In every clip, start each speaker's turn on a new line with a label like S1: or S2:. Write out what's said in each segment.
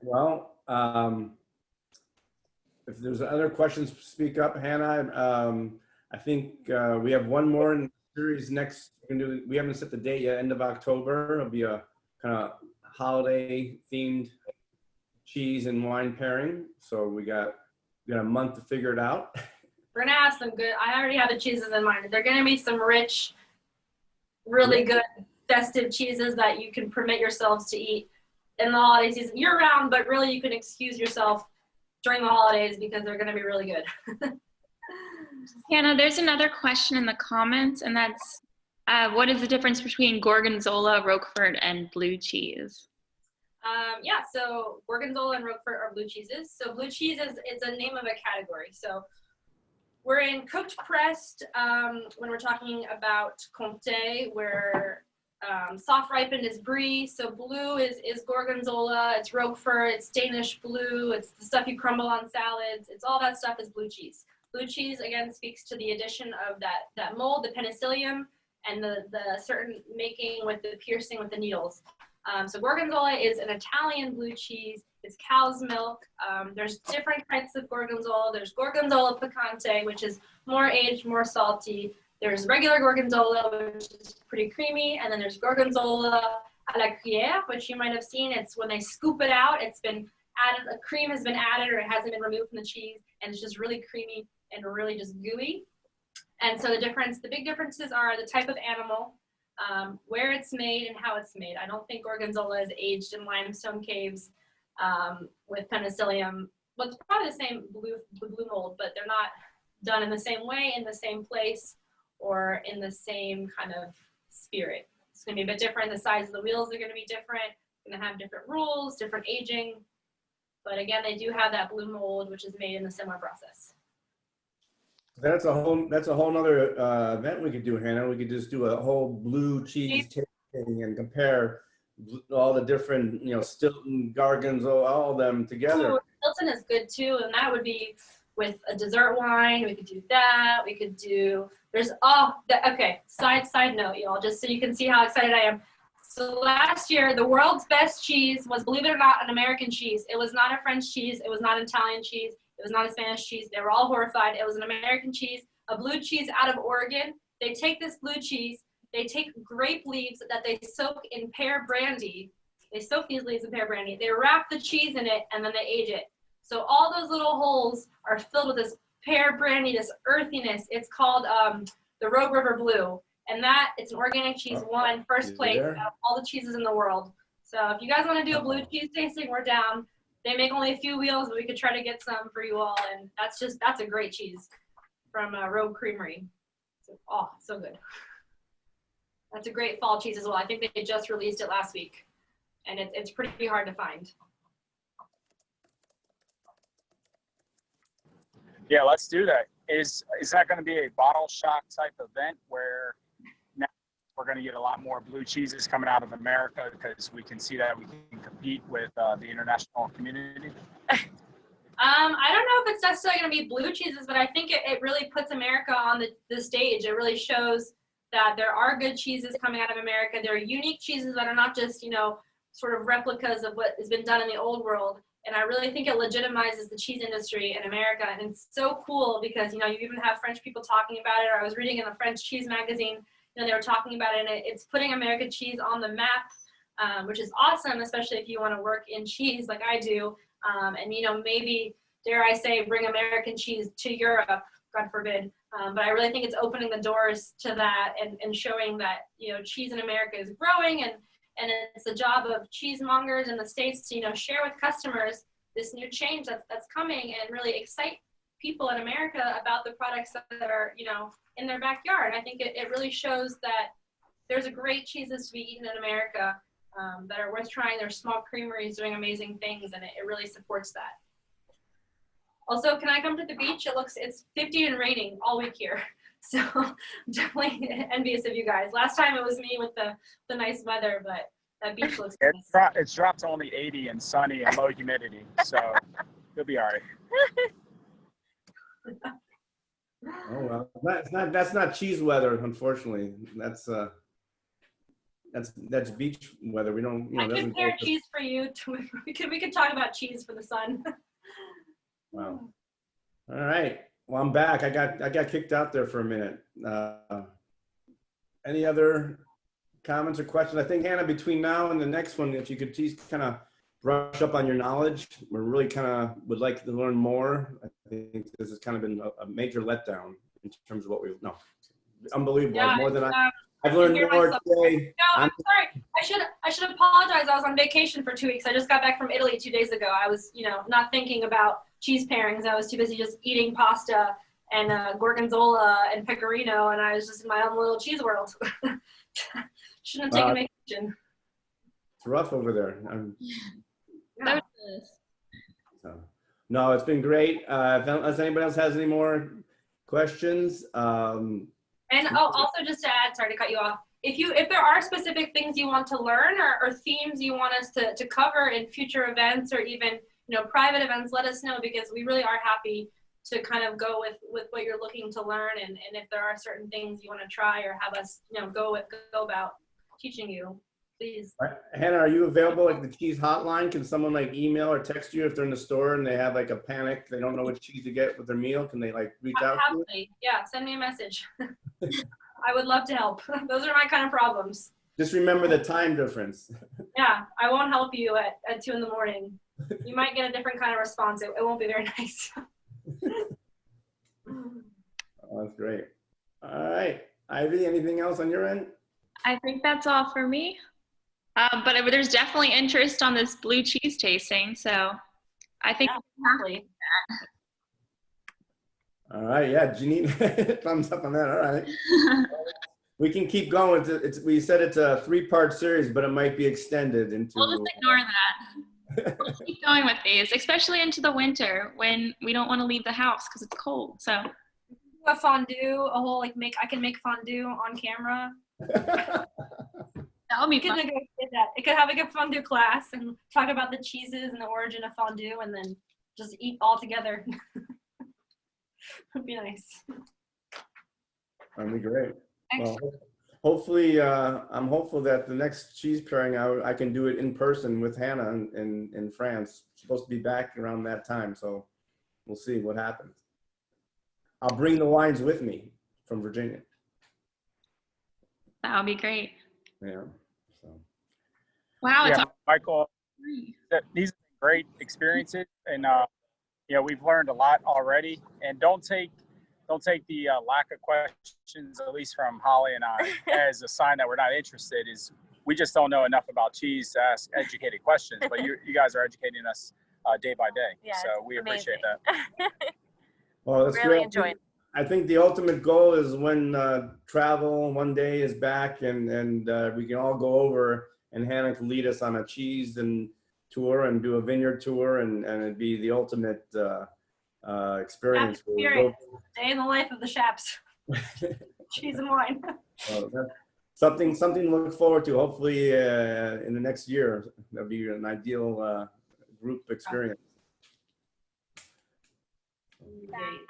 S1: Well, if there's other questions, speak up, Hannah. I think we have one more in the series next. We haven't set the date yet, end of October. It'll be a kind of holiday themed cheese and wine pairing. So we got a month to figure it out.
S2: We're gonna have some good, I already have the cheeses in mind. They're gonna be some rich, really good festive cheeses that you can permit yourselves to eat in the holiday season year round, but really you can excuse yourself during the holidays because they're gonna be really good.
S3: Hannah, there's another question in the comments, and that's what is the difference between Gorgonzola, Roquefort, and blue cheese?
S2: Yeah, so Gorgonzola and Roquefort are blue cheeses. So blue cheese is a name of a category. So we're in cooked pressed when we're talking about Comté, where soft ripened is brie. So blue is Gorgonzola, it's Roquefort, it's Danish blue, it's the stuff you crumble on salads. It's all that stuff is blue cheese. Blue cheese, again, speaks to the addition of that mold, the penicillium, and the certain making with the piercing with the needles. So Gorgonzola is an Italian blue cheese. It's cow's milk. There's different types of Gorgonzola. There's Gorgonzola picante, which is more aged, more salty. There's regular Gorgonzola, which is pretty creamy. And then there's Gorgonzola à la cuillère, which you might have seen. It's when they scoop it out, it's been added, a cream has been added or it hasn't been removed from the cheese. And it's just really creamy and really just gooey. And so the big differences are the type of animal, where it's made and how it's made. I don't think Gorgonzola is aged in limestone caves with penicillium. Well, it's probably the same blue mold, but they're not done in the same way, in the same place, or in the same kind of spirit. It's gonna be a bit different. The size of the wheels are gonna be different. It's gonna have different rules, different aging. But again, they do have that blue mold, which is made in a similar process.
S1: That's a whole nother event we could do, Hannah. We could just do a whole blue cheese tasting and compare all the different, Stilton, Gorgonzola, all of them together.
S2: Ooh, Stilton is good too, and that would be with a dessert wine. We could do that. We could do, okay, side note, y'all, just so you can see how excited I am. So last year, the world's best cheese was, believe it or not, an American cheese. It was not a French cheese. It was not an Italian cheese. It was not a Spanish cheese. They were all horrified. It was an American cheese, a blue cheese out of Oregon. They take this blue cheese, they take grape leaves that they soak in pear brandy. They soak these leaves in pear brandy. They wrap the cheese in it, and then they age it. So all those little holes are filled with this pear brandy, this earthiness. It's called the Rogue River Blue. And it's an organic cheese, won first place out of all the cheeses in the world. So if you guys want to do a blue cheese tasting, we're down. They make only a few wheels, but we could try to get some for you all. And that's a great cheese from Rogue Creamery. So good. That's a great fall cheese as well. I think they just released it last week, and it's pretty hard to find.
S4: Yeah, let's do that. Is that going to be a bottle shock type event where now we're going to get a lot more blue cheeses coming out of America because we can see that we can compete with the international community?
S2: I don't know if it's necessarily going to be blue cheeses, but I think it really puts America on the stage. It really shows that there are good cheeses coming out of America. There are unique cheeses that are not just, sort of replicas of what has been done in the old world. And I really think it legitimizes the cheese industry in America. And it's so cool because, you even have French people talking about it. Or I was reading in a French cheese magazine, they were talking about it, and it's putting American cheese on the map, which is awesome, especially if you want to work in cheese like I do. And, maybe, dare I say, bring American cheese to Europe, God forbid. But I really think it's opening the doors to that and showing that, cheese in America is growing, and it's the job of cheesemongers in the States to, share with customers this new change that's coming and really excite people in America about the products that are, in their backyard. I think it really shows that there's a great cheeses to be eaten in America that are worth trying. There's small creameries doing amazing things, and it really supports that. Also, can I come to the beach? It's 50 and raining all week here. So I'm definitely envious of you guys. Last time it was me with the nice weather, but that beach looks nice.
S4: It's dropped to only 80 and sunny and low humidity, so you'll be all right.
S1: Oh well, that's not cheese weather, unfortunately. That's that's beach weather. We don't,
S2: I
S1: doesn't
S2: could
S1: go
S2: pair
S1: to-
S2: cheese for you. We could talk about cheese for the sun.
S1: Wow. All right. Well, I'm back. I got kicked out there for a minute. Any other comments or questions? I think, Hannah, between now and the next one, if you could please kind of brush up on your knowledge. We're really kind of would like to learn more. I think this has kind of been a major letdown in terms of what we've, no, unbelievable.
S2: Yeah,
S1: More than
S2: I
S1: I've learned
S2: hear
S1: more
S2: myself.
S1: today.
S2: No, I'm sorry. I should apologize. I was on vacation for 2 weeks. I just got back from Italy 2 days ago. I was, not thinking about cheese pairings. I was too busy just eating pasta and gorgonzola and pecorino, and I was just in my own little cheese world. Shouldn't have taken vacation.
S1: It's rough over there.
S3: So it is.
S1: So, no, it's been great. Unless anybody else has any more questions.
S2: And also just to add, sorry to cut you off, if there are specific things you want to learn or themes you want us to cover in future events or even private events, let us know, because we really are happy to kind of go with what you're looking to learn, and if there are certain things you want to try or have us go about teaching you, please.
S1: Hannah, are you available, like the cheese hotline? Can someone like email or text you if they're in the store and they have like a panic, they don't know which cheese to get with their meal? Can they like reach out to you?
S2: Absolutely. Yeah, send me a message. I would love to help. Those are my kind of problems.
S1: Just remember the time difference.
S2: Yeah, I won't help you at 2 a.m. You might get a different kind of response. It won't be very nice.
S1: Oh, that's great. All right. Ivy, anything else on your end?
S3: I think that's all for me. But there's definitely interest on this blue cheese tasting, so I think
S2: Exactly.
S1: All right. Yeah, Janine, thumbs up on that. All right. We can keep going. We said it's a 3-part series, but it might be extended into.
S3: we'll just ignore that. We'll keep going with these, especially into the winter when we don't want to leave the house because it's cold. So
S2: A fondue, a whole I can make fondue on camera.
S3: that would be
S2: You can
S3: fun.
S2: negotiate that. It could have a fundu class and talk about the cheeses and the origin of fondue, and then just eat all together. Would be nice.
S1: That'd be great.
S3: Excellent.
S1: Well, hopefully, I'm hopeful that the next cheese pairing, I can do it in person with Hannah in France. She's supposed to be back around that time, so we'll see what happens. I'll bring the wines with me from Virginia.
S3: That would be great.
S1: Yeah. So.
S3: Wow, it's
S4: Yeah, Michael,
S3: already.
S4: these are great experiences, and we've learned a lot already. And don't take the lack of questions, at least from Holly and I, as a sign that we're not interested. Is we just don't know enough about cheese to ask educated questions. But you guys are educating us day by day,
S5: Yeah,
S4: so
S5: it's
S4: we appreciate
S5: amazing.
S4: that.
S1: Well, that's
S5: Really
S1: great.
S5: enjoyed.
S1: I think the ultimate goal is when travel one day is back and we can all go over and Hannah can lead us on a cheese and tour and do a vineyard tour and it'd be the ultimate experience.
S2: Experience. Day in the life of the Shaps. Cheese and wine.
S1: So that's something to look forward to. Hopefully in the next year, that'll be an ideal group experience.
S2: Great.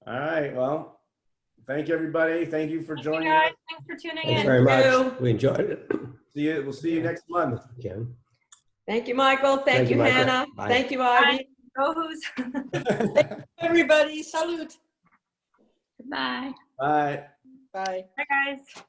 S1: All right. Well, thank you, everybody. Thank you for
S2: Thank you,
S1: joining
S2: guys.
S1: us.
S2: Thanks for tuning
S6: Thanks
S2: in.
S6: very
S7: Thank
S6: much. We enjoyed it.
S1: We'll see you next month.
S6: Kim.
S7: Thank you, Michael. Thank you,
S6: Michael.
S7: Hannah.
S6: Bye.
S7: Thank you, Ivy.
S2: Go Who's.
S7: Everybody, salute.
S3: Goodbye.
S1: Bye.
S7: Bye.
S2: Bye, guys.